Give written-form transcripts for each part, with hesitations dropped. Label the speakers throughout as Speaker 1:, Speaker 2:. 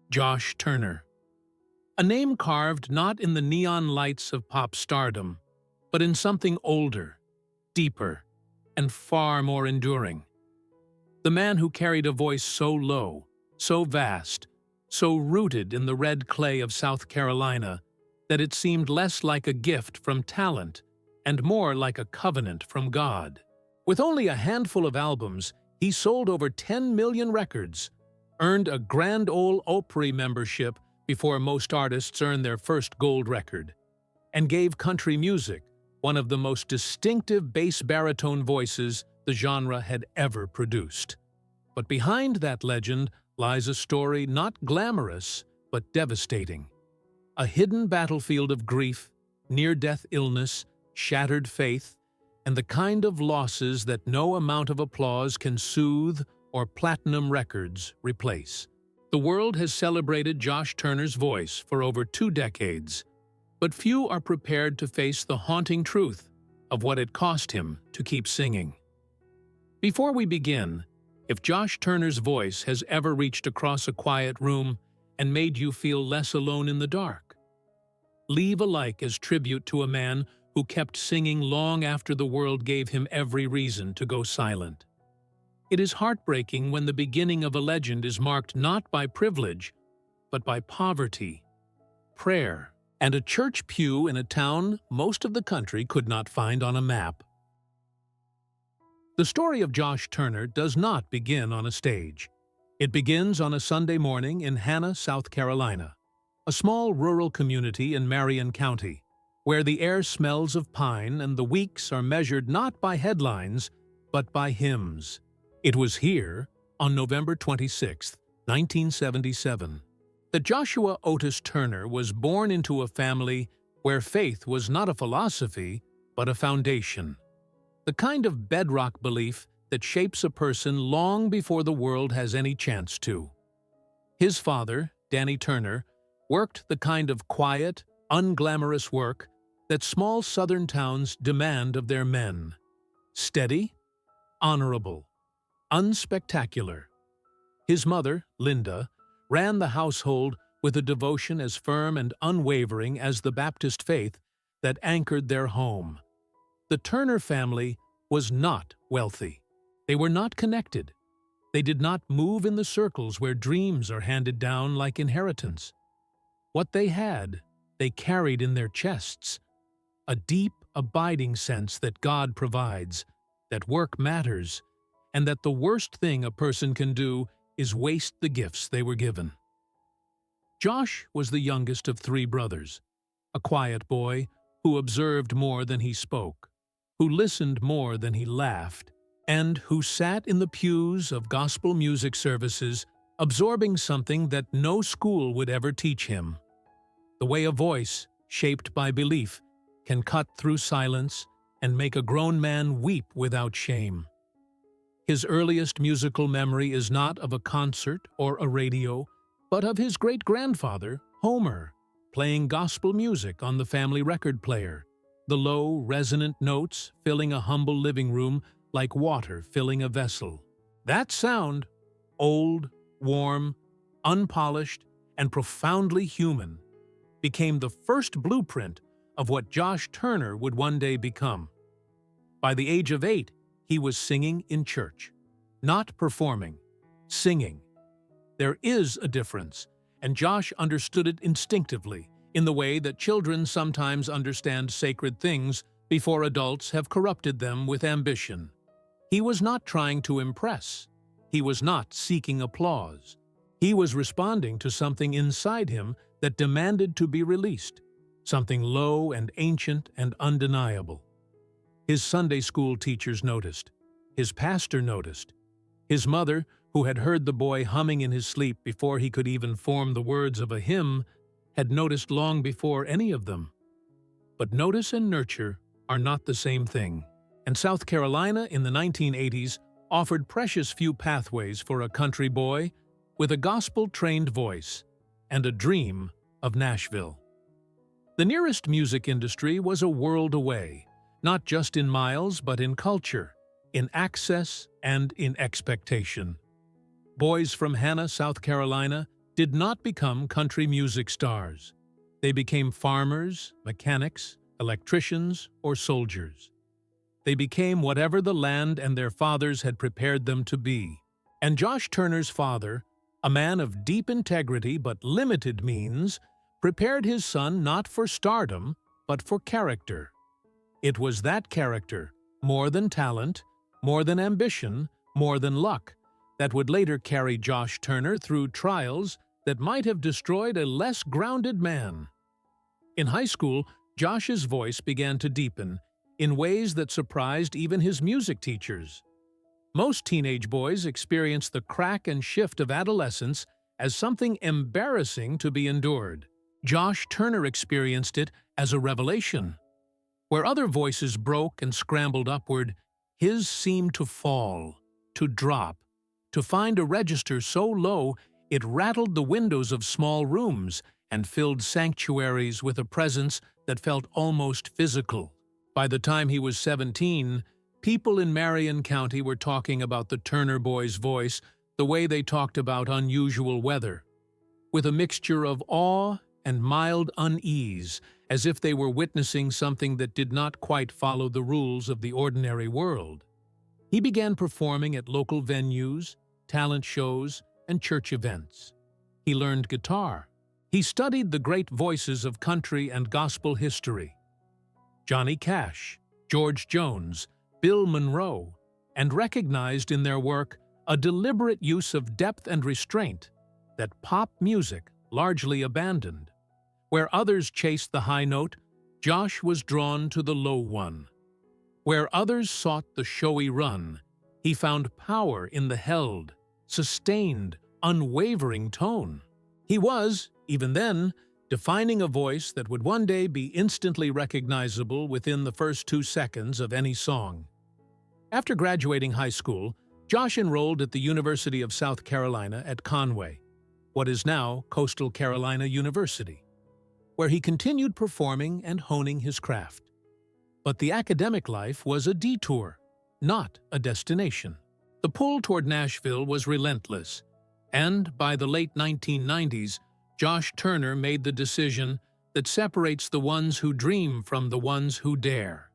Speaker 1: Josh Turner. A name carved not in the neon lights of pop stardom, but in something older, deeper, and far more enduring. The man who carried a voice so low, so vast, so rooted in the red clay of South Carolina that it seemed less like a gift from talent and more like a covenant from God. With only a handful of albums, he sold over 10 million records, earned a Grand Ole Opry membership before most artists earn their first gold record, and gave country music one of the most distinctive bass baritone voices the genre had ever produced. But behind that legend lies a story not glamorous, but devastating. A hidden battlefield of grief, near-death illness, shattered faith, and the kind of losses that no amount of applause can soothe or platinum records replace. The world has celebrated Josh Turner's voice for over 2 decades, but few are prepared to face the haunting truth of what it cost him to keep singing. Before we begin, if Josh Turner's voice has ever reached across a quiet room and made you feel less alone in the dark, leave a like as tribute to a man who kept singing long after the world gave him every reason to go silent. It is heartbreaking when the beginning of a legend is marked not by privilege, but by poverty, prayer, and a church pew in a town most of the country could not find on a map. The story of Josh Turner does not begin on a stage. It begins on a Sunday morning in Hannah, South Carolina, a small rural community in Marion County, where the air smells of pine and the weeks are measured not by headlines, but by hymns. It was here, on November 26, 1977, that Joshua Otis Turner was born into a family where faith was not a philosophy, but a foundation. The kind of bedrock belief that shapes a person long before the world has any chance to. His father, Danny Turner, worked the kind of quiet, unglamorous work that small southern towns demand of their men. Steady, honorable, unspectacular. His mother, Linda, ran the household with a devotion as firm and unwavering as the Baptist faith that anchored their home. The Turner family was not wealthy. They were not connected. They did not move in the circles where dreams are handed down like inheritance. What they had, they carried in their chests, a deep, abiding sense that God provides, that work matters, and that the worst thing a person can do is waste the gifts they were given. Josh was the youngest of 3 brothers, a quiet boy who observed more than he spoke, who listened more than he laughed, and who sat in the pews of gospel music services absorbing something that no school would ever teach him. The way a voice, shaped by belief, can cut through silence and make a grown man weep without shame. His earliest musical memory is not of a concert or a radio, but of his great-grandfather, Homer, playing gospel music on the family record player, the low, resonant notes filling a humble living room like water filling a vessel. That sound, old, warm, unpolished, and profoundly human, became the first blueprint of what Josh Turner would one day become. By the age of 8, he was singing in church. Not performing, singing. There is a difference, and Josh understood it instinctively, in the way that children sometimes understand sacred things before adults have corrupted them with ambition. He was not trying to impress. He was not seeking applause. He was responding to something inside him that demanded to be released, something low and ancient and undeniable. His Sunday school teachers noticed. His pastor noticed. His mother, who had heard the boy humming in his sleep before he could even form the words of a hymn, had noticed long before any of them. But notice and nurture are not the same thing, and South Carolina in the 1980s offered precious few pathways for a country boy with a gospel-trained voice and a dream of Nashville. The nearest music industry was a world away, not just in miles but in culture, in access and in expectation. Boys from Hannah, South Carolina, did not become country music stars. They became farmers, mechanics, electricians, or soldiers. They became whatever the land and their fathers had prepared them to be. And Josh Turner's father, a man of deep integrity but limited means, prepared his son not for stardom, but for character. It was that character, more than talent, more than ambition, more than luck, that would later carry Josh Turner through trials that might have destroyed a less grounded man. In high school, Josh's voice began to deepen in ways that surprised even his music teachers. Most teenage boys experience the crack and shift of adolescence as something embarrassing to be endured. Josh Turner experienced it as a revelation. Where other voices broke and scrambled upward, his seemed to fall, to drop, to find a register so low it rattled the windows of small rooms and filled sanctuaries with a presence that felt almost physical. By the time he was 17, people in Marion County were talking about the Turner boy's voice the way they talked about unusual weather, with a mixture of awe and mild unease, as if they were witnessing something that did not quite follow the rules of the ordinary world. He began performing at local venues, talent shows, and church events. He learned guitar. He studied the great voices of country and gospel history: Johnny Cash, George Jones, Bill Monroe, and recognized in their work a deliberate use of depth and restraint that pop music largely abandoned. Where others chased the high note, Josh was drawn to the low one. Where others sought the showy run, he found power in the held, sustained, unwavering tone. He was, even then, defining a voice that would one day be instantly recognizable within the first 2 seconds of any song. After graduating high school, Josh enrolled at the University of South Carolina at Conway, what is now Coastal Carolina University, where he continued performing and honing his craft. But the academic life was a detour, not a destination. The pull toward Nashville was relentless, and by the late 1990s, Josh Turner made the decision that separates the ones who dream from the ones who dare.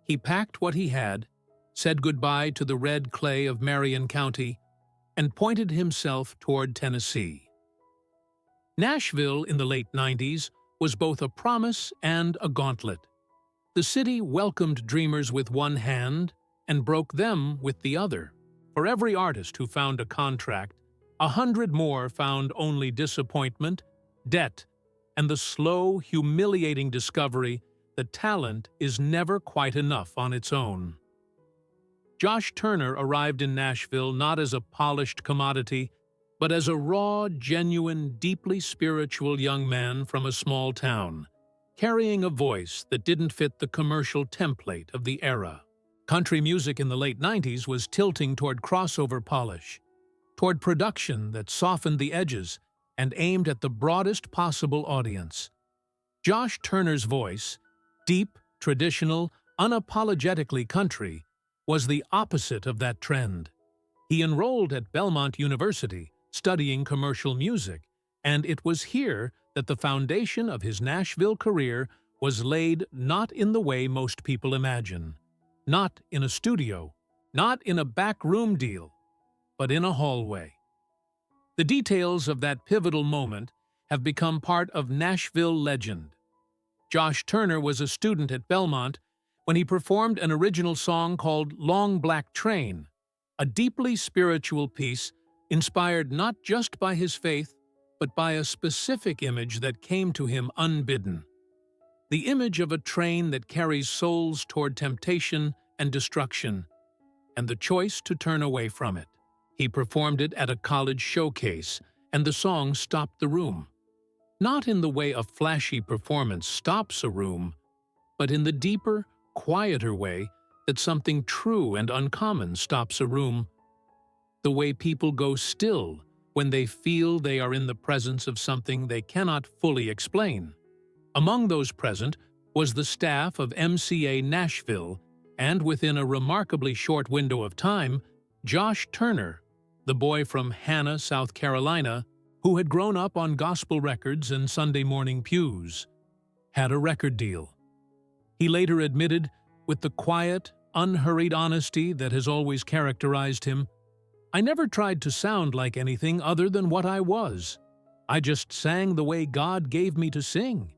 Speaker 1: He packed what he had, said goodbye to the red clay of Marion County, and pointed himself toward Tennessee. Nashville in the late 90s was both a promise and a gauntlet. The city welcomed dreamers with one hand and broke them with the other. For every artist who found a contract, 100 more found only disappointment, debt, and the slow, humiliating discovery that talent is never quite enough on its own. Josh Turner arrived in Nashville not as a polished commodity, but as a raw, genuine, deeply spiritual young man from a small town, carrying a voice that didn't fit the commercial template of the era. Country music in the late 90s was tilting toward crossover polish, toward production that softened the edges and aimed at the broadest possible audience. Josh Turner's voice, deep, traditional, unapologetically country, was the opposite of that trend. He enrolled at Belmont University, studying commercial music, and it was here that the foundation of his Nashville career was laid, not in the way most people imagine. Not in a studio, not in a backroom deal, but in a hallway. The details of that pivotal moment have become part of Nashville legend. Josh Turner was a student at Belmont when he performed an original song called Long Black Train, a deeply spiritual piece inspired not just by his faith, but by a specific image that came to him unbidden. The image of a train that carries souls toward temptation and destruction, and the choice to turn away from it. He performed it at a college showcase, and the song stopped the room. Not in the way a flashy performance stops a room, but in the deeper, quieter way that something true and uncommon stops a room. The way people go still when they feel they are in the presence of something they cannot fully explain. Among those present was the staff of MCA Nashville, and within a remarkably short window of time, Josh Turner, the boy from Hannah, South Carolina, who had grown up on gospel records and Sunday morning pews, had a record deal. He later admitted, with the quiet, unhurried honesty that has always characterized him, "I never tried to sound like anything other than what I was. I just sang the way God gave me to sing,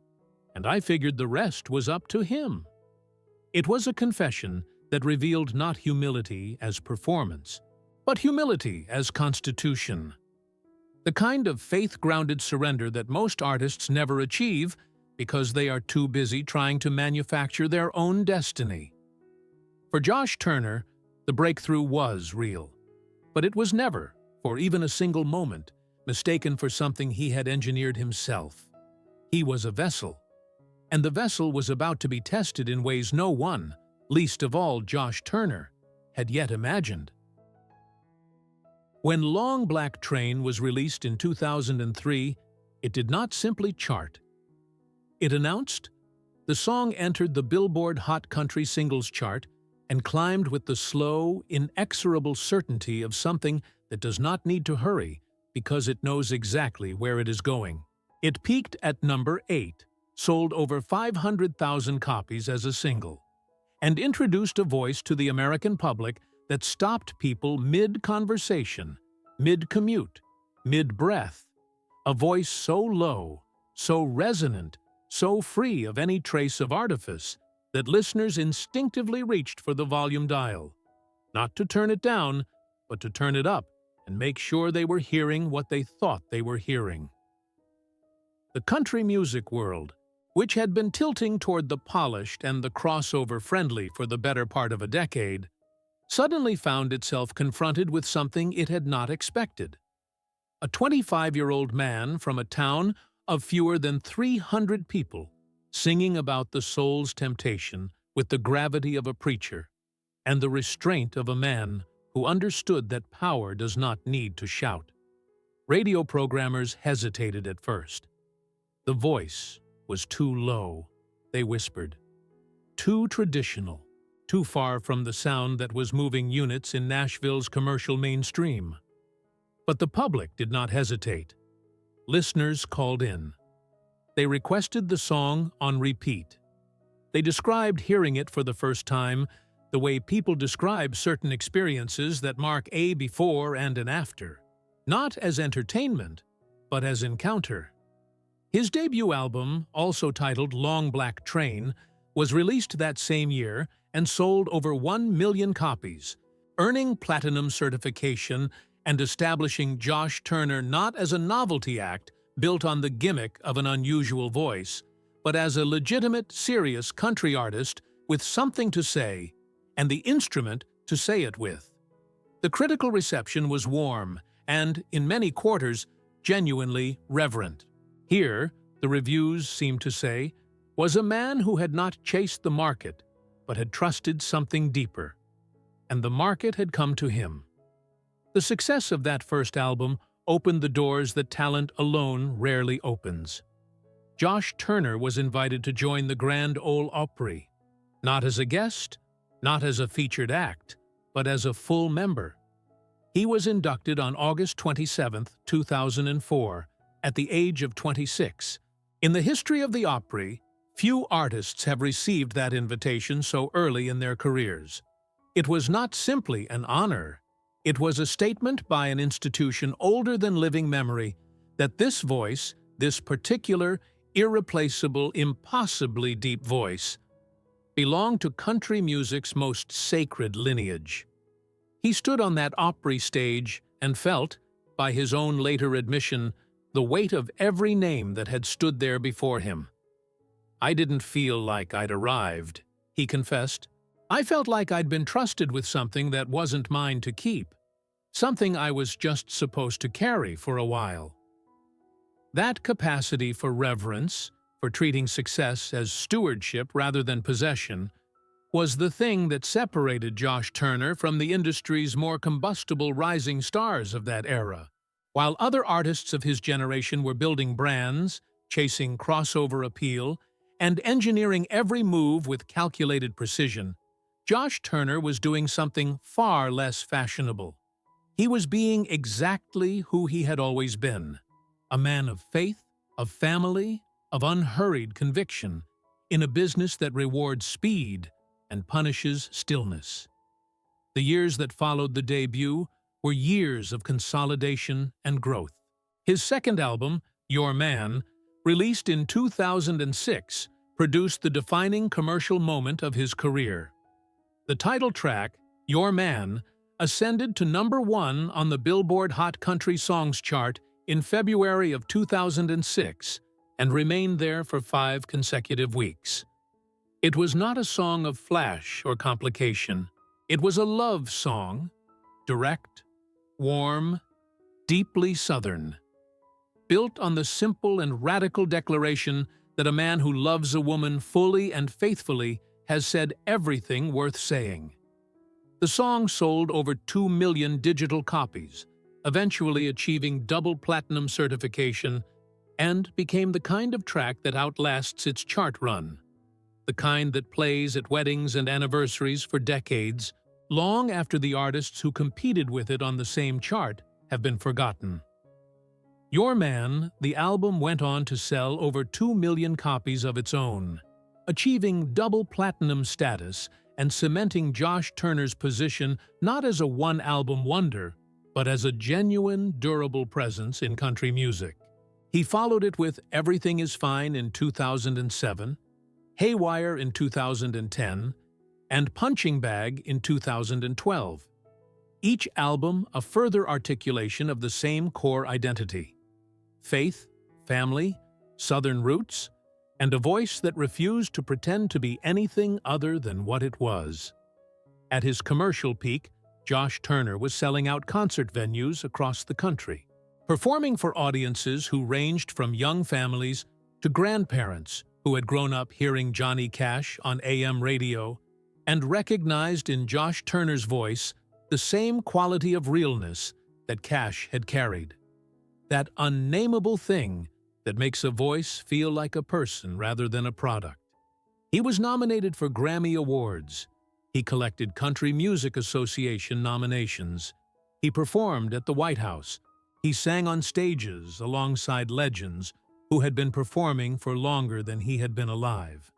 Speaker 1: and I figured the rest was up to Him." It was a confession that revealed not humility as performance, but humility as constitution. The kind of faith-grounded surrender that most artists never achieve because they are too busy trying to manufacture their own destiny. For Josh Turner, the breakthrough was real, but it was never, for even a single moment, mistaken for something he had engineered himself. He was a vessel, and the vessel was about to be tested in ways no one, least of all Josh Turner, had yet imagined. When Long Black Train was released in 2003, it did not simply chart. It announced, the song entered the Billboard Hot Country Singles chart and climbed with the slow, inexorable certainty of something that does not need to hurry because it knows exactly where it is going. It peaked at number 8, sold over 500,000 copies as a single, and introduced a voice to the American public that stopped people mid-conversation, mid-commute, mid-breath, a voice so low, so resonant, so free of any trace of artifice that listeners instinctively reached for the volume dial, not to turn it down, but to turn it up and make sure they were hearing what they thought they were hearing. The country music world, which had been tilting toward the polished and the crossover-friendly for the better part of a decade, suddenly found itself confronted with something it had not expected. A 25-year-old man from a town of fewer than 300 people, singing about the soul's temptation with the gravity of a preacher and the restraint of a man who understood that power does not need to shout. Radio programmers hesitated at first. The voice was too low, they whispered. Too traditional, too far from the sound that was moving units in Nashville's commercial mainstream. But the public did not hesitate. Listeners called in. They requested the song on repeat. They described hearing it for the first time the way people describe certain experiences that mark a before and an after, not as entertainment, but as encounter. His debut album, also titled Long Black Train, was released that same year and sold over 1 million copies, earning platinum certification and establishing Josh Turner not as a novelty act built on the gimmick of an unusual voice, but as a legitimate, serious country artist with something to say and the instrument to say it with. The critical reception was warm and, in many quarters, genuinely reverent. Here, the reviews seemed to say, was a man who had not chased the market, but had trusted something deeper. And the market had come to him. The success of that first album opened the doors that talent alone rarely opens. Josh Turner was invited to join the Grand Ole Opry, not as a guest, not as a featured act, but as a full member. He was inducted on August 27, 2004, at the age of 26. In the history of the Opry, few artists have received that invitation so early in their careers. It was not simply an honor. It was a statement by an institution older than living memory that this voice, this particular, irreplaceable, impossibly deep voice, belonged to country music's most sacred lineage. He stood on that Opry stage and felt, by his own later admission, the weight of every name that had stood there before him. "I didn't feel like I'd arrived," he confessed. "I felt like I'd been trusted with something that wasn't mine to keep, something I was just supposed to carry for a while." That capacity for reverence, for treating success as stewardship rather than possession, was the thing that separated Josh Turner from the industry's more combustible rising stars of that era. While other artists of his generation were building brands, chasing crossover appeal, and engineering every move with calculated precision, Josh Turner was doing something far less fashionable. He was being exactly who he had always been. a man of faith, of family, of unhurried conviction, in a business that rewards speed and punishes stillness. The years that followed the debut were years of consolidation and growth. His second album, Your Man, released in 2006, produced the defining commercial moment of his career. The title track, Your Man, ascended to #1 on the Billboard Hot Country Songs chart in February of 2006 and remained there for 5 consecutive weeks. It was not a song of flash or complication. It was a love song, direct, warm, deeply Southern, built on the simple and radical declaration that a man who loves a woman fully and faithfully has said everything worth saying. The song sold over 2 million digital copies, eventually achieving double platinum certification, and became the kind of track that outlasts its chart run, the kind that plays at weddings and anniversaries for decades, long after the artists who competed with it on the same chart have been forgotten. Your Man, the album went on to sell over 2 million copies of its own, achieving double platinum status and cementing Josh Turner's position not as a one-album wonder, but as a genuine, durable presence in country music. He followed it with Everything Is Fine in 2007, Haywire in 2010, and Punching Bag in 2012. Each album a further articulation of the same core identity: faith, family, Southern roots, and a voice that refused to pretend to be anything other than what it was. At his commercial peak, Josh Turner was selling out concert venues across the country, performing for audiences who ranged from young families to grandparents who had grown up hearing Johnny Cash on AM radio and recognized in Josh Turner's voice the same quality of realness that Cash had carried. That unnameable thing that makes a voice feel like a person rather than a product. He was nominated for Grammy Awards. He collected Country Music Association nominations. He performed at the White House. He sang on stages alongside legends who had been performing for longer than he had been alive.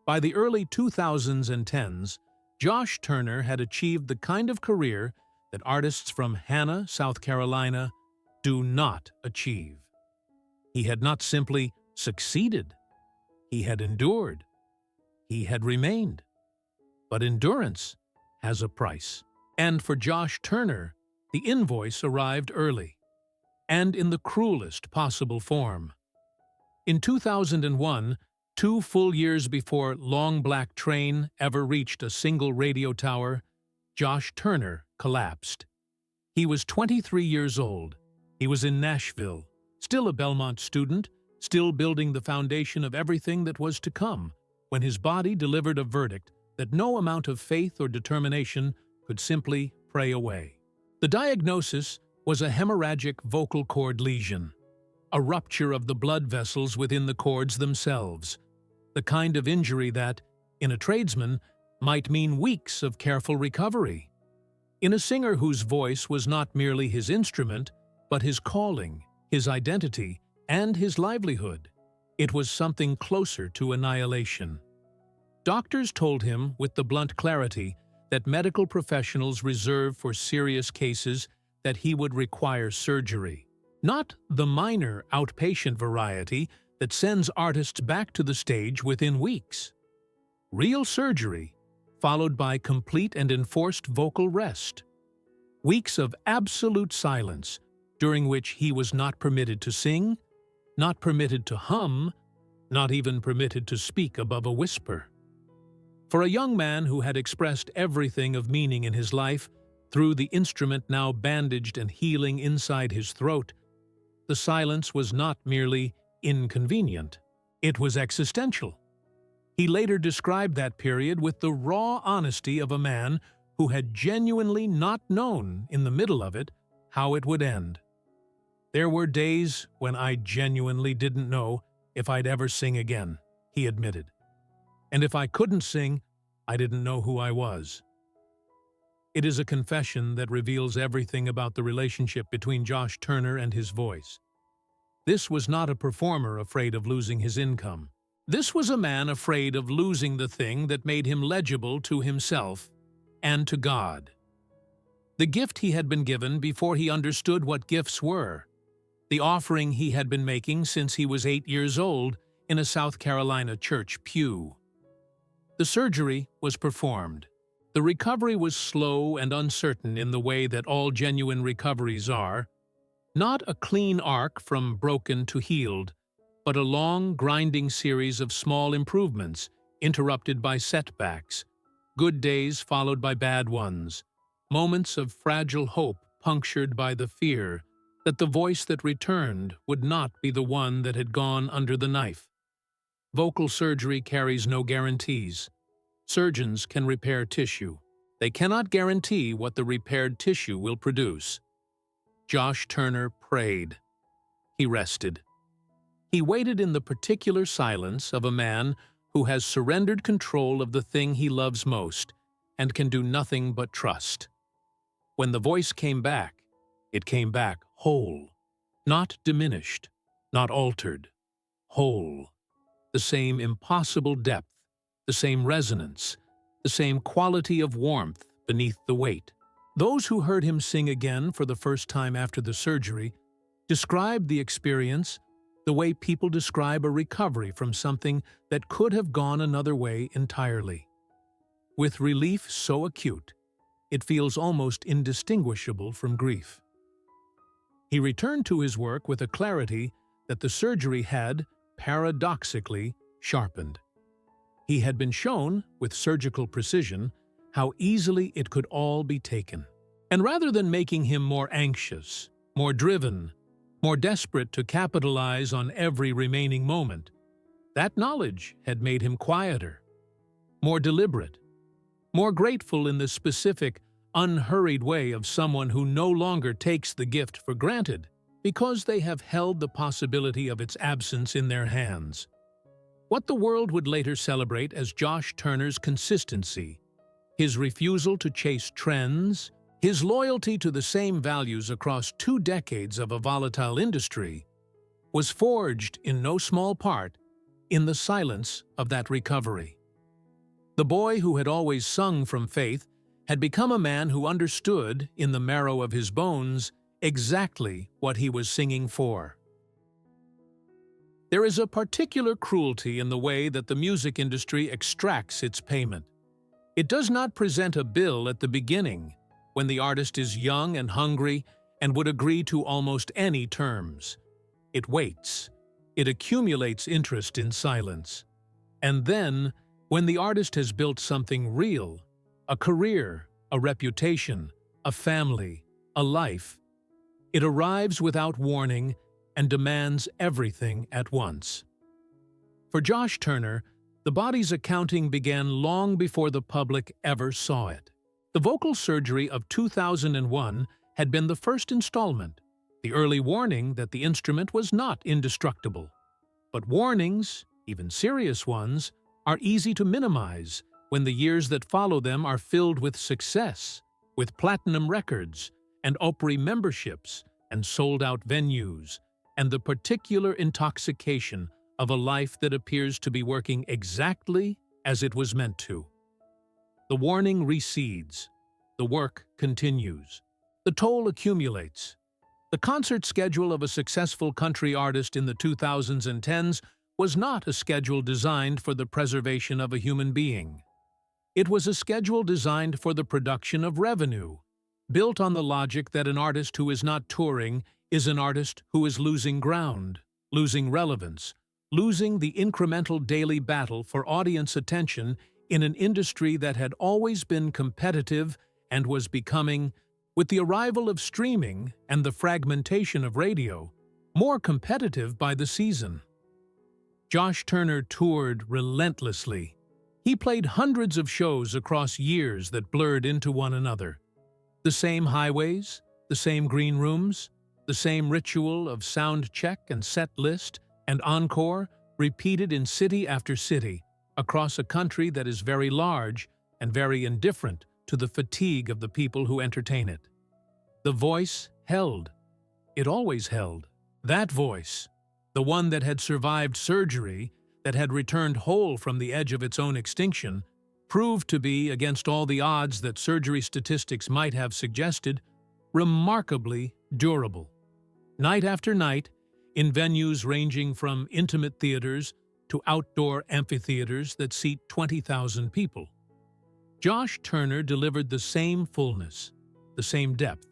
Speaker 1: By the early 2000s and 10s, Josh Turner had achieved the kind of career that artists from Hannah, South Carolina, do not achieve. He had not simply succeeded. He had endured. He had remained. But endurance has a price. And for Josh Turner, the invoice arrived early, and in the cruelest possible form. In 2001, 2 full years before Long Black Train ever reached a single radio tower, Josh Turner collapsed. He was 23 years old. He was in Nashville, still a Belmont student, still building the foundation of everything that was to come, when his body delivered a verdict that no amount of faith or determination could simply pray away. The diagnosis was a hemorrhagic vocal cord lesion, a rupture of the blood vessels within the cords themselves, the kind of injury that, in a tradesman, might mean weeks of careful recovery. In a singer whose voice was not merely his instrument, but his calling, his identity, and his livelihood, it was something closer to annihilation. Doctors told him with the blunt clarity that medical professionals reserve for serious cases that he would require surgery, not the minor outpatient variety that sends artists back to the stage within weeks. Real surgery, followed by complete and enforced vocal rest. Weeks of absolute silence, during which he was not permitted to sing, not permitted to hum, not even permitted to speak above a whisper. For a young man who had expressed everything of meaning in his life through the instrument now bandaged and healing inside his throat, the silence was not merely inconvenient, it was existential. He later described that period with the raw honesty of a man who had genuinely not known, in the middle of it, how it would end. "There were days when I genuinely didn't know if I'd ever sing again," he admitted. "And if I couldn't sing, I didn't know who I was." It is a confession that reveals everything about the relationship between Josh Turner and his voice. This was not a performer afraid of losing his income. This was a man afraid of losing the thing that made him legible to himself and to God. The gift he had been given before he understood what gifts were. The offering he had been making since he was 8 years old in a South Carolina church pew. The surgery was performed. The recovery was slow and uncertain in the way that all genuine recoveries are. Not a clean arc from broken to healed, but a long, grinding series of small improvements interrupted by setbacks, good days followed by bad ones, moments of fragile hope punctured by the fear that the voice that returned would not be the one that had gone under the knife. Vocal surgery carries no guarantees. Surgeons can repair tissue. They cannot guarantee what the repaired tissue will produce. Josh Turner prayed. He rested. He waited in the particular silence of a man who has surrendered control of the thing he loves most and can do nothing but trust. When the voice came back, it came back whole, not diminished, not altered, whole. The same impossible depth, the same resonance, the same quality of warmth beneath the weight. Those who heard him sing again for the first time after the surgery described the experience the way people describe a recovery from something that could have gone another way entirely. With relief so acute, it feels almost indistinguishable from grief. He returned to his work with a clarity that the surgery had, paradoxically, sharpened. He had been shown, with surgical precision, how easily it could all be taken. And rather than making him more anxious, more driven, more desperate to capitalize on every remaining moment, that knowledge had made him quieter, more deliberate, more grateful in the specific, unhurried way of someone who no longer takes the gift for granted because they have held the possibility of its absence in their hands. What the world would later celebrate as Josh Turner's consistency, his refusal to chase trends, his loyalty to the same values across 2 decades of a volatile industry, was forged in no small part in the silence of that recovery. The boy who had always sung from faith had become a man who understood, in the marrow of his bones, exactly what he was singing for. There is a particular cruelty in the way that the music industry extracts its payment. It does not present a bill at the beginning, when the artist is young and hungry and would agree to almost any terms. It waits. It accumulates interest in silence. And then, when the artist has built something real, a career, a reputation, a family, a life, it arrives without warning and demands everything at once. For Josh Turner, the body's accounting began long before the public ever saw it. The vocal surgery of 2001 had been the first installment, the early warning that the instrument was not indestructible. But warnings, even serious ones, are easy to minimize when the years that follow them are filled with success, with platinum records, and Opry memberships, and sold-out venues, and the particular intoxication of a life that appears to be working exactly as it was meant to. The warning recedes. The work continues. The toll accumulates. The concert schedule of a successful country artist in the 2000s and 10s was not a schedule designed for the preservation of a human being. It was a schedule designed for the production of revenue, built on the logic that an artist who is not touring is an artist who is losing ground, losing relevance, losing the incremental daily battle for audience attention in an industry that had always been competitive and was becoming, with the arrival of streaming and the fragmentation of radio, more competitive by the season. Josh Turner toured relentlessly. He played hundreds of shows across years that blurred into one another. The same highways, the same green rooms, the same ritual of sound check and set list and encore repeated in city after city across a country that is very large and very indifferent to the fatigue of the people who entertain it. The voice held. It always held. That voice, the one that had survived surgery, that had returned whole from the edge of its own extinction, proved to be, against all the odds that surgery statistics might have suggested, remarkably durable. Night after night, in venues ranging from intimate theaters to outdoor amphitheaters that seat 20,000 people, Josh Turner delivered the same fullness, the same depth,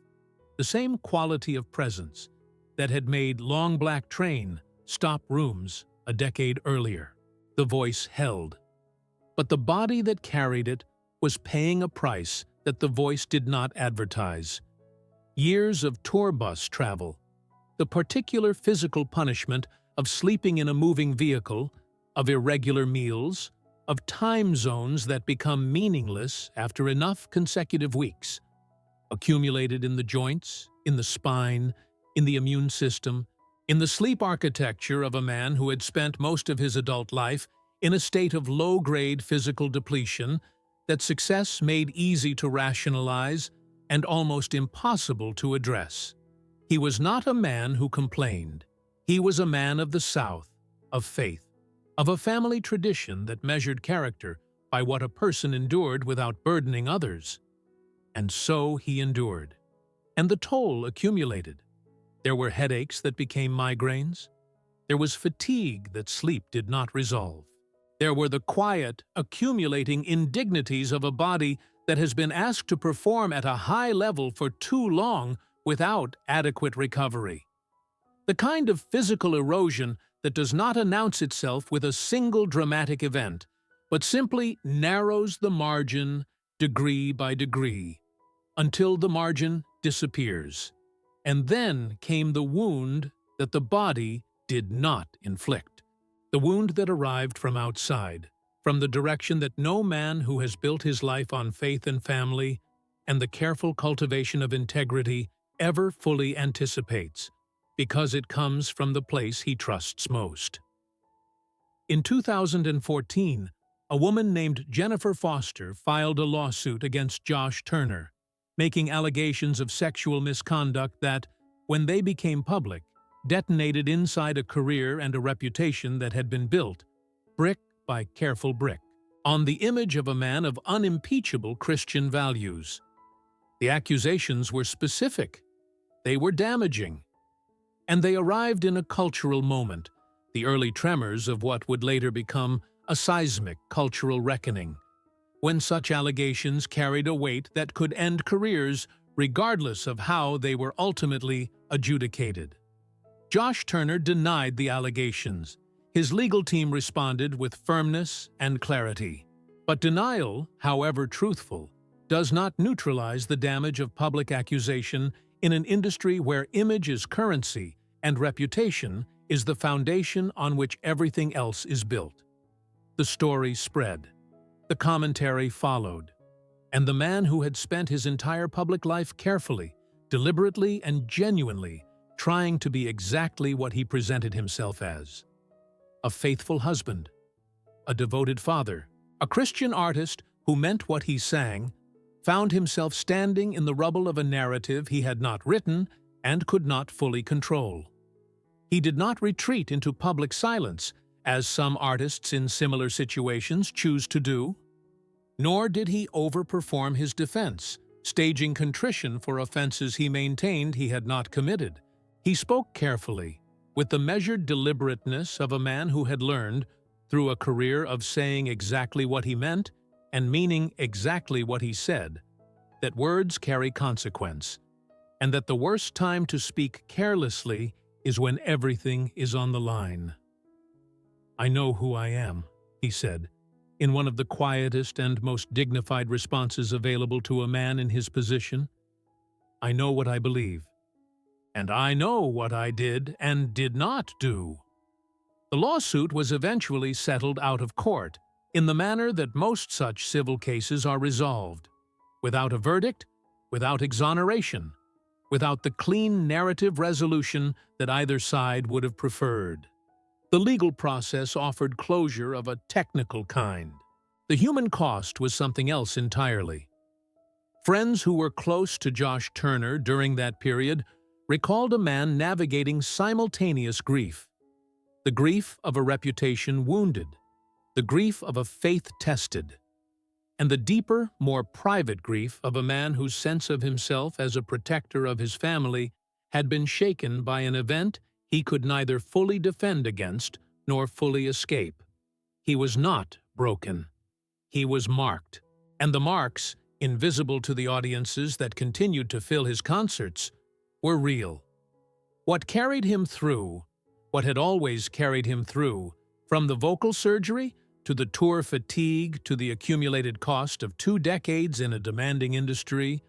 Speaker 1: the same quality of presence that had made Long Black Train stop rooms a decade earlier. The voice held, but the body that carried it was paying a price that the voice did not advertise. Years of tour bus travel, the particular physical punishment of sleeping in a moving vehicle, of irregular meals, of time zones that become meaningless after enough consecutive weeks, accumulated in the joints, in the spine, in the immune system, in the sleep architecture of a man who had spent most of his adult life in a state of low-grade physical depletion that success made easy to rationalize and almost impossible to address. He was not a man who complained. He was a man of the South, of faith, of a family tradition that measured character by what a person endured without burdening others. And so he endured. And the toll accumulated. There were headaches that became migraines. There was fatigue that sleep did not resolve. There were the quiet, accumulating indignities of a body that has been asked to perform at a high level for too long without adequate recovery. The kind of physical erosion that does not announce itself with a single dramatic event, but simply narrows the margin degree by degree, until the margin disappears. And then came the wound that the body did not inflict. The wound that arrived from outside, from the direction that no man who has built his life on faith and family and the careful cultivation of integrity ever fully anticipates, because it comes from the place he trusts most. In 2014, a woman named Jennifer Foster filed a lawsuit against Josh Turner, making allegations of sexual misconduct that, when they became public, detonated inside a career and a reputation that had been built, brick by careful brick, on the image of a man of unimpeachable Christian values. The accusations were specific. They were damaging. And they arrived in a cultural moment, the early tremors of what would later become a seismic cultural reckoning, when such allegations carried a weight that could end careers regardless of how they were ultimately adjudicated. Josh Turner denied the allegations. His legal team responded with firmness and clarity. But denial, however truthful, does not neutralize the damage of public accusation in an industry where image is currency and reputation is the foundation on which everything else is built. The story spread. The commentary followed. And the man who had spent his entire public life carefully, deliberately, and genuinely trying to be exactly what he presented himself as: a faithful husband, a devoted father, a Christian artist who meant what he sang, found himself standing in the rubble of a narrative he had not written and could not fully control. He did not retreat into public silence, as some artists in similar situations choose to do. Nor did he overperform his defense, staging contrition for offenses he maintained he had not committed. He spoke carefully, with the measured deliberateness of a man who had learned, through a career of saying exactly what he meant and meaning exactly what he said, that words carry consequence, and that the worst time to speak carelessly is when everything is on the line. "I know who I am," he said, in one of the quietest and most dignified responses available to a man in his position. "I know what I believe. And I know what I did and did not do." The lawsuit was eventually settled out of court, in the manner that most such civil cases are resolved, without a verdict, without exoneration, without the clean narrative resolution that either side would have preferred. The legal process offered closure of a technical kind. The human cost was something else entirely. Friends who were close to Josh Turner during that period recalled a man navigating simultaneous grief, the grief of a reputation wounded, the grief of a faith tested, and the deeper, more private grief of a man whose sense of himself as a protector of his family had been shaken by an event he could neither fully defend against nor fully escape. He was not broken. He was marked, and the marks, invisible to the audiences that continued to fill his concerts, were real. What carried him through, what had always carried him through, from the vocal surgery to the tour fatigue to the accumulated cost of 2 decades in a demanding industry,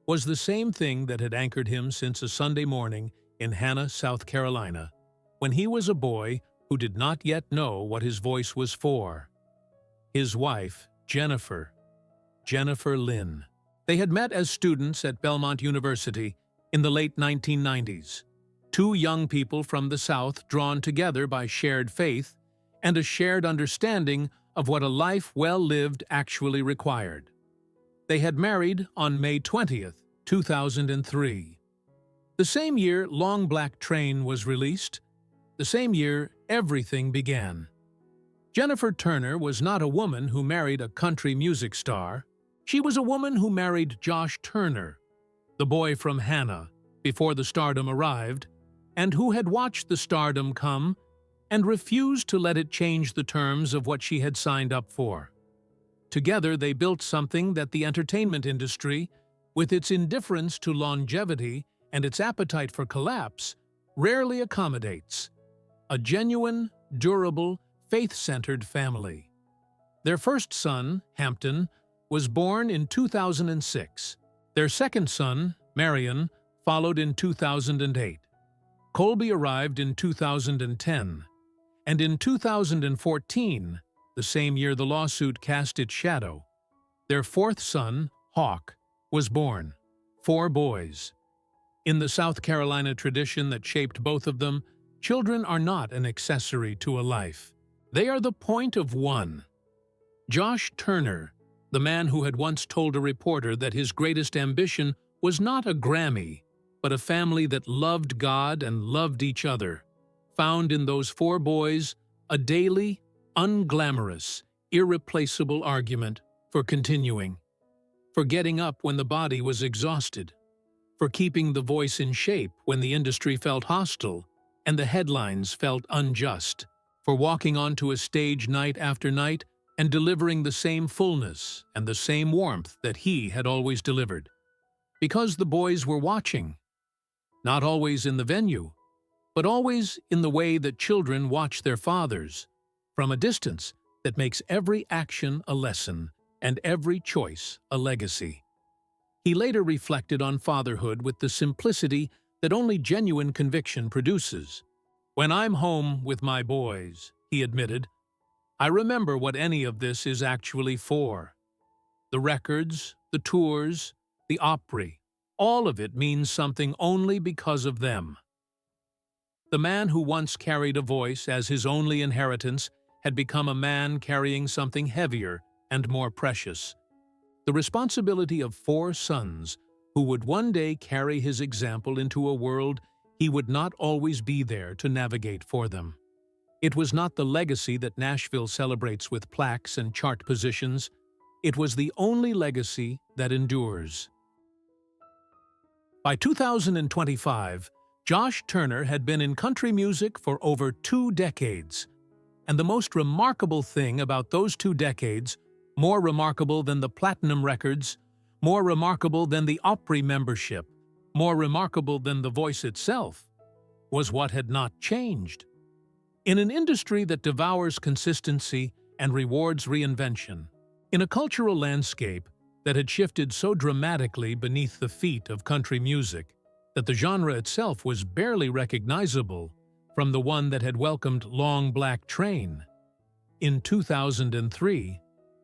Speaker 1: was the same thing that had anchored him since a Sunday morning in Hannah, South Carolina, when he was a boy who did not yet know what his voice was for. His wife, Jennifer Lynn. They had met as students at Belmont University in the late 1990s. 2 young people from the South drawn together by shared faith and a shared understanding of what a life well lived actually required. They had married on May 20th, 2003. The same year Long Black Train was released, the same year everything began. Jennifer Turner was not a woman who married a country music star. She was a woman who married Josh Turner, the boy from Hannah, before the Stardom arrived, and who had watched the Stardom come and refused to let it change the terms of what she had signed up for. Together they built something that the entertainment industry, with its indifference to longevity and its appetite for collapse, rarely accommodates: a genuine, durable, faith-centered family. Their first son, Hampton, was born in 2006. Their second son, Marion, followed in 2008. Colby arrived in 2010, and in 2014, the same year the lawsuit cast its shadow, their fourth son, Hawk, was born. 4 boys. In the South Carolina tradition that shaped both of them, children are not an accessory to a life. They are the point of one. Josh Turner, the man who had once told a reporter that his greatest ambition was not a Grammy, but a family that loved God and loved each other, found in those 4 boys a daily, unglamorous, irreplaceable argument for continuing, for getting up when the body was exhausted, for keeping the voice in shape when the industry felt hostile and the headlines felt unjust, for walking onto a stage night after night and delivering the same fullness and the same warmth that he had always delivered. Because the boys were watching, not always in the venue, but always in the way that children watch their fathers, from a distance that makes every action a lesson and every choice a legacy. He later reflected on fatherhood with the simplicity that only genuine conviction produces. "When I'm home with my boys," he admitted, "I remember what any of this is actually for. The records, the tours, the Opry, all of it means something only because of them." The man who once carried a voice as his only inheritance had become a man carrying something heavier and more precious: the responsibility of 4 sons who would one day carry his example into a world he would not always be there to navigate for them. It was not the legacy that Nashville celebrates with plaques and chart positions. It was the only legacy that endures. By 2025, Josh Turner had been in country music for over 2 decades. And the most remarkable thing about those 2 decades, more remarkable than the platinum records, more remarkable than the Opry membership, more remarkable than the voice itself, was what had not changed. In an industry that devours consistency and rewards reinvention, in a cultural landscape that had shifted so dramatically beneath the feet of country music that the genre itself was barely recognizable from the one that had welcomed Long Black Train, in 2003,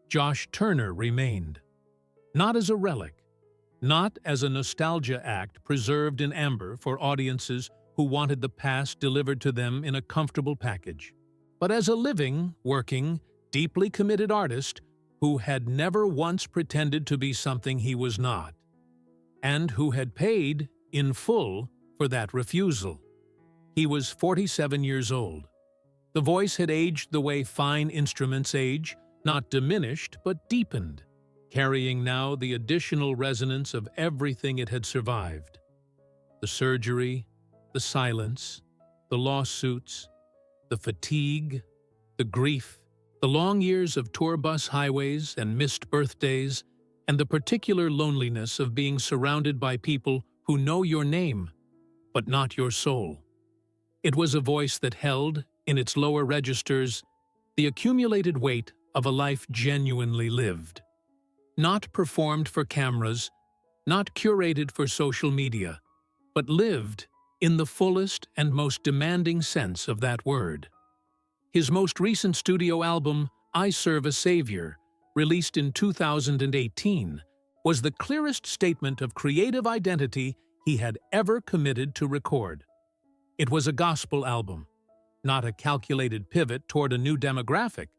Speaker 1: Josh Turner remained. Not as a relic, not as a nostalgia act preserved in amber for audiences who wanted the past delivered to them in a comfortable package, but as a living, working, deeply committed artist who had never once pretended to be something he was not, and who had paid, in full, for that refusal. He was 47 years old. The voice had aged the way fine instruments age, not diminished but deepened, carrying now the additional resonance of everything it had survived. The surgery, the silence, the lawsuits, the fatigue, the grief, the long years of tour bus highways and missed birthdays, and the particular loneliness of being surrounded by people who know your name, but not your soul. It was a voice that held, in its lower registers, the accumulated weight of a life genuinely lived. Not performed for cameras, not curated for social media, but lived in the fullest and most demanding sense of that word. His most recent studio album, I Serve a Savior, released in 2018, was the clearest statement of creative identity he had ever committed to record. It was a gospel album, not a calculated pivot toward a new demographic,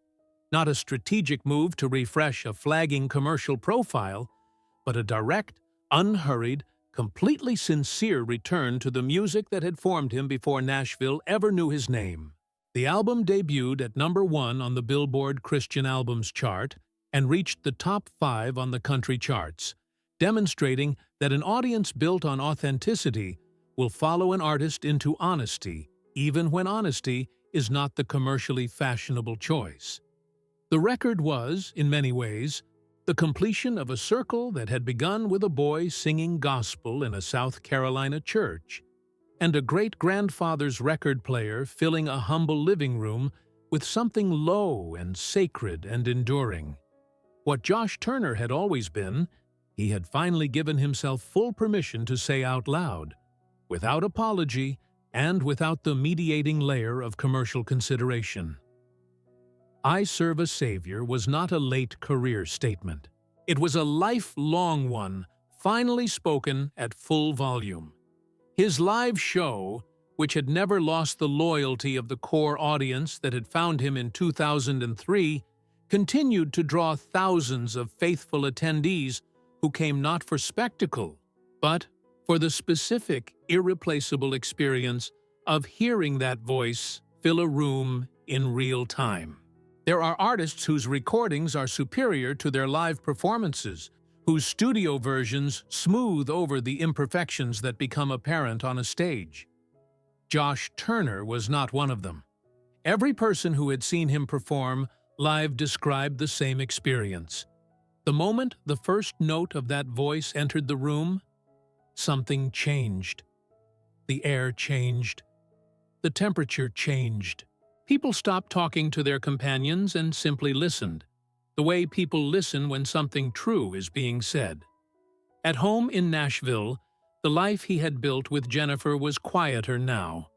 Speaker 1: not a strategic move to refresh a flagging commercial profile, but a direct, unhurried, completely sincere return to the music that had formed him before Nashville ever knew his name. The album debuted at #1 on the Billboard Christian Albums chart and reached the top 5 on the country charts, demonstrating that an audience built on authenticity will follow an artist into honesty, even when honesty is not the commercially fashionable choice. The record was, in many ways, the completion of a circle that had begun with a boy singing gospel in a South Carolina church, and a great-grandfather's record player filling a humble living room with something low and sacred and enduring. What Josh Turner had always been, he had finally given himself full permission to say out loud, without apology and without the mediating layer of commercial consideration. I Serve a Savior was not a late career statement. It was a lifelong one, finally spoken at full volume. His live show, which had never lost the loyalty of the core audience that had found him in 2003, continued to draw thousands of faithful attendees who came not for spectacle, but for the specific, irreplaceable experience of hearing that voice fill a room in real time. There are artists whose recordings are superior to their live performances, whose studio versions smooth over the imperfections that become apparent on a stage. Josh Turner was not one of them. Every person who had seen him perform live described the same experience. The moment the first note of that voice entered the room, something changed. The air changed. The temperature changed. People stopped talking to their companions and simply listened, the way people listen when something true is being said. At home in Nashville, the life he had built with Jennifer was quieter now,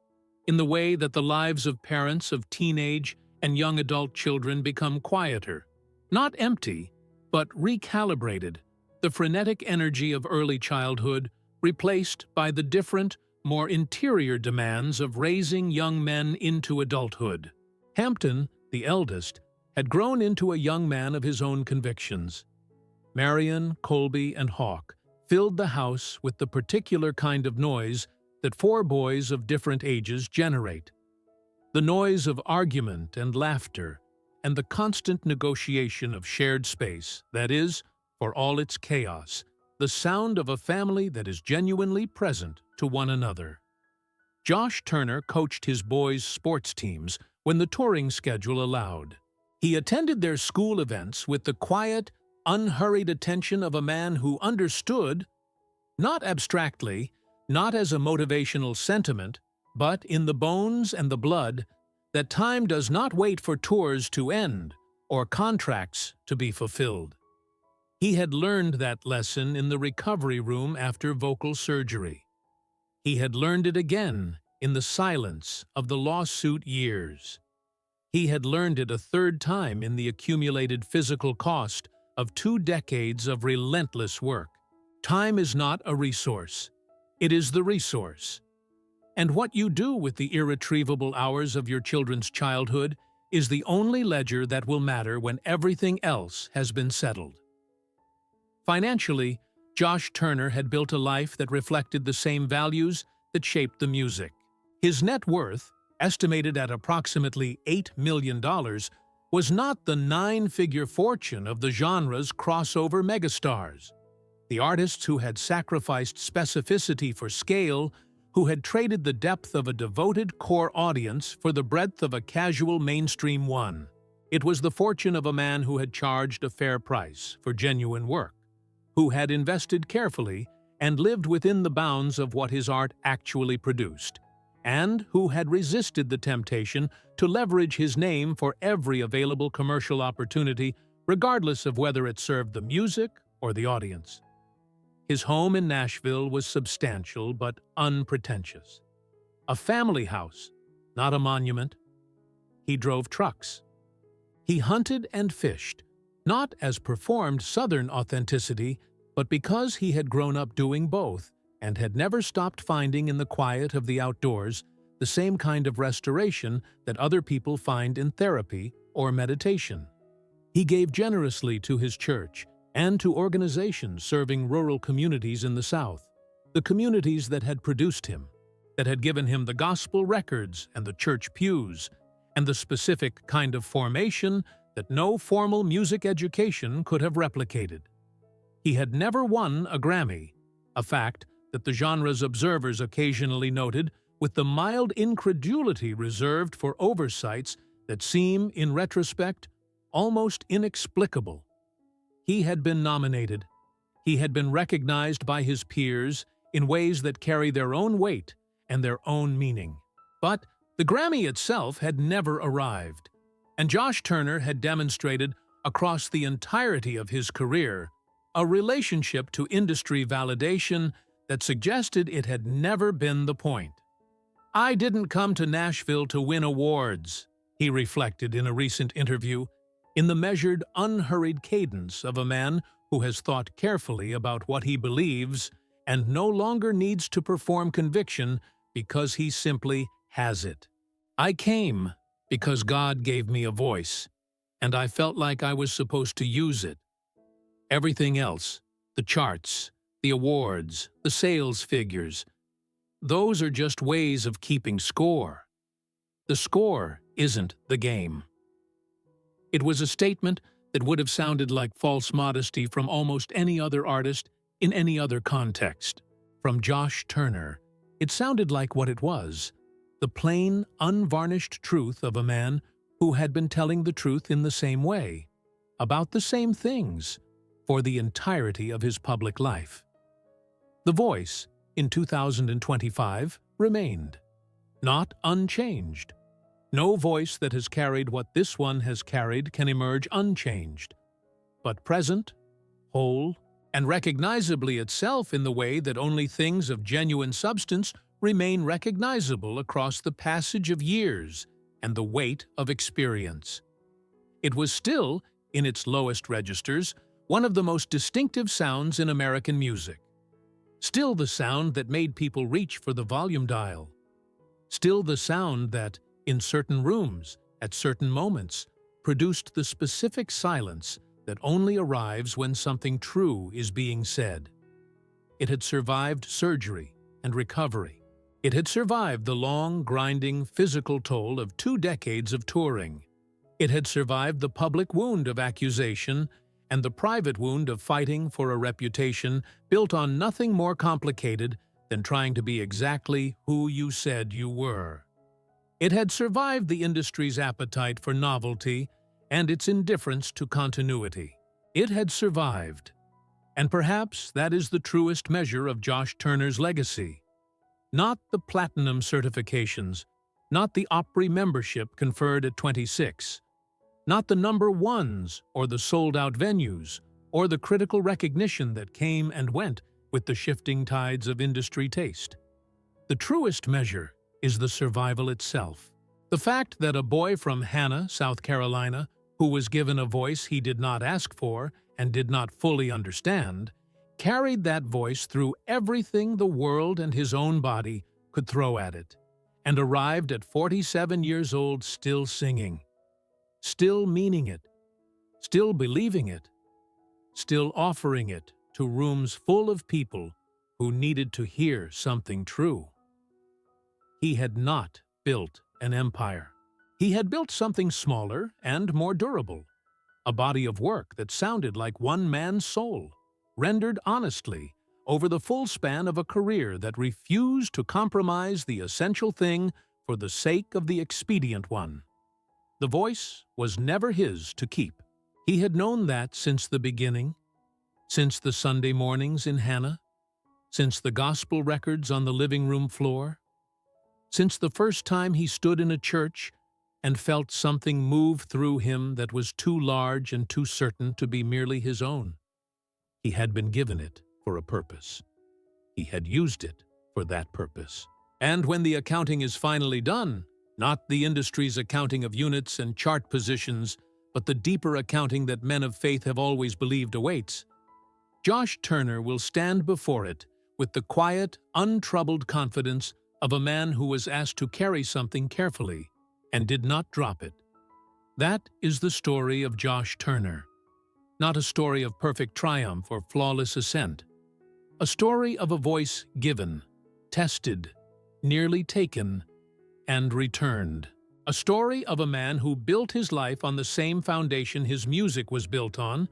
Speaker 1: in the way that the lives of parents of teenage and young adult children become quieter, not empty, but recalibrated, the frenetic energy of early childhood replaced by the different, more interior demands of raising young men into adulthood. Hampton, the eldest, had grown into a young man of his own convictions. Marion, Colby, and Hawk filled the house with the particular kind of noise that 4 boys of different ages generate. The noise of argument and laughter, and the constant negotiation of shared space, that is, for all its chaos, the sound of a family that is genuinely present to one another. Josh Turner coached his boys' sports teams when the touring schedule allowed. He attended their school events with the quiet, unhurried attention of a man who understood, not abstractly, not as a motivational sentiment, but in the bones and the blood, that time does not wait for tours to end or contracts to be fulfilled. He had learned that lesson in the recovery room after vocal surgery. He had learned it again in the silence of the lawsuit years. He had learned it a third time in the accumulated physical cost of 2 decades of relentless work. Time is not a resource. It is the resource. And what you do with the irretrievable hours of your children's childhood is the only ledger that will matter when everything else has been settled. Financially, Josh Turner had built a life that reflected the same values that shaped the music. His net worth, estimated at approximately $8 million, was not the nine-figure fortune of the genre's crossover megastars. The artists who had sacrificed specificity for scale, who had traded the depth of a devoted core audience for the breadth of a casual mainstream one. It was the fortune of a man who had charged a fair price for genuine work, who had invested carefully and lived within the bounds of what his art actually produced, and who had resisted the temptation to leverage his name for every available commercial opportunity, regardless of whether it served the music or the audience. His home in Nashville was substantial but unpretentious. A family house, not a monument. He drove trucks. He hunted and fished, not as performed Southern authenticity, but because he had grown up doing both and had never stopped finding in the quiet of the outdoors the same kind of restoration that other people find in therapy or meditation. He gave generously to his church and to organizations serving rural communities in the South, the communities that had produced him, that had given him the gospel records and the church pews, and the specific kind of formation that no formal music education could have replicated. He had never won a Grammy, a fact that the genre's observers occasionally noted with the mild incredulity reserved for oversights that seem, in retrospect, almost inexplicable. He had been nominated. He had been recognized by his peers in ways that carry their own weight and their own meaning. But the Grammy itself had never arrived, and Josh Turner had demonstrated across the entirety of his career a relationship to industry validation that suggested it had never been the point. "I didn't come to Nashville to win awards," he reflected in a recent interview, in the measured, unhurried cadence of a man who has thought carefully about what he believes and no longer needs to perform conviction because he simply has it. "I came because God gave me a voice, and I felt like I was supposed to use it. Everything else, the charts, the awards, the sales figures, those are just ways of keeping score. The score isn't the game." It was a statement that would have sounded like false modesty from almost any other artist in any other context. From Josh Turner, it sounded like what it was, the plain, unvarnished truth of a man who had been telling the truth in the same way, about the same things, for the entirety of his public life. The voice, in 2025, remained, not unchanged. No voice that has carried what this one has carried can emerge unchanged, but present, whole, and recognizably itself in the way that only things of genuine substance remain recognizable across the passage of years and the weight of experience. It was still, in its lowest registers, one of the most distinctive sounds in American music. Still the sound that made people reach for the volume dial. Still the sound that, in certain rooms, at certain moments, produced the specific silence that only arrives when something true is being said. It had survived surgery and recovery. It had survived the long, grinding, physical toll of 2 decades of touring. It had survived the public wound of accusation and the private wound of fighting for a reputation built on nothing more complicated than trying to be exactly who you said you were. It had survived the industry's appetite for novelty and its indifference to continuity. It had survived. And perhaps that is the truest measure of Josh Turner's legacy. Not the platinum certifications, not the Opry membership conferred at 26, not the number ones or the sold-out venues, or the critical recognition that came and went with the shifting tides of industry taste. The truest measure is the survival itself. The fact that a boy from Hannah, South Carolina, who was given a voice he did not ask for and did not fully understand, carried that voice through everything the world and his own body could throw at it, and arrived at 47 years old still singing, still meaning it, still believing it, still offering it to rooms full of people who needed to hear something true. He had not built an empire. He had built something smaller and more durable, a body of work that sounded like one man's soul, rendered honestly over the full span of a career that refused to compromise the essential thing for the sake of the expedient one. The voice was never his to keep. He had known that since the beginning, since the Sunday mornings in Hannah, since the gospel records on the living room floor, since the first time he stood in a church and felt something move through him that was too large and too certain to be merely his own. He had been given it for a purpose. He had used it for that purpose. And when the accounting is finally done, not the industry's accounting of units and chart positions, but the deeper accounting that men of faith have always believed awaits, Josh Turner will stand before it with the quiet, untroubled confidence of a man who was asked to carry something carefully and did not drop it. That is the story of Josh Turner. Not a story of perfect triumph or flawless ascent. A story of a voice given, tested, nearly taken, and returned. A story of a man who built his life on the same foundation his music was built on,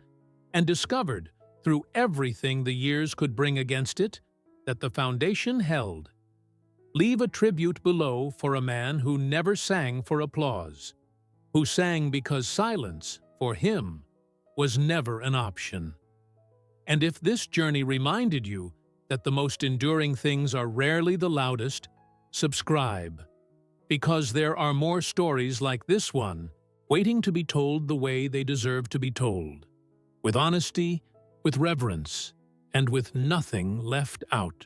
Speaker 1: and discovered, through everything the years could bring against it, that the foundation held. Leave a tribute below for a man who never sang for applause, who sang because silence, for him, was never an option. And if this journey reminded you that the most enduring things are rarely the loudest, subscribe, because there are more stories like this one waiting to be told the way they deserve to be told, with honesty, with reverence, and with nothing left out.